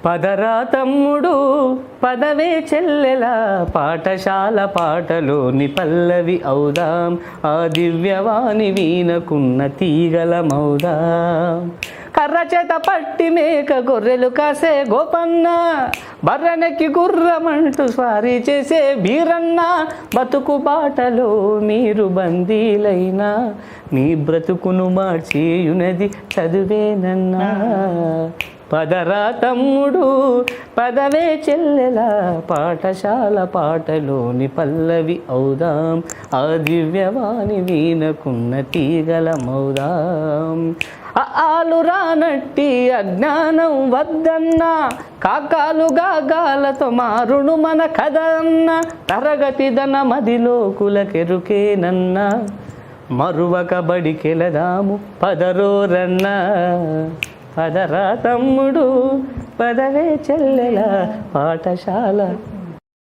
పదరా తమ్ముడు పదవే చెల్లెలా పాఠశాల పాటలోని పల్లవి అవుదాం ఆ దివ్యవాణి వీణకున్న తీగలమవుదాం కర్ర చేత పట్టి మేక గొర్రెలు కాసే గోపన్న బర్రెనెక్కి గుర్రమంటూ స్వారీ చేసే బీరన్న బతుకు బాటలో మీరు బందీలైనా మీ బ్రతుకును మార్చేయునది చదువేనన్నా పదరా తమ్ముడు పదవే చెల్లెలా పాఠశాల పాటలోని పల్లవి అవుదాం ఆ దివ్యవాణి వీణకున్న తీగలమవుదాం ఆలు రానట్టి అజ్ఞానం వద్దన్నా కాకాలు గాగాలతో మారును మన కథ అన్న తరగతి దన మదిలో కులకెరుకేనన్నా మరువక బడికెళదాము పదరోరన్నా పదరా తమ్ముడు పదవే చెల్లెలా పాఠశాల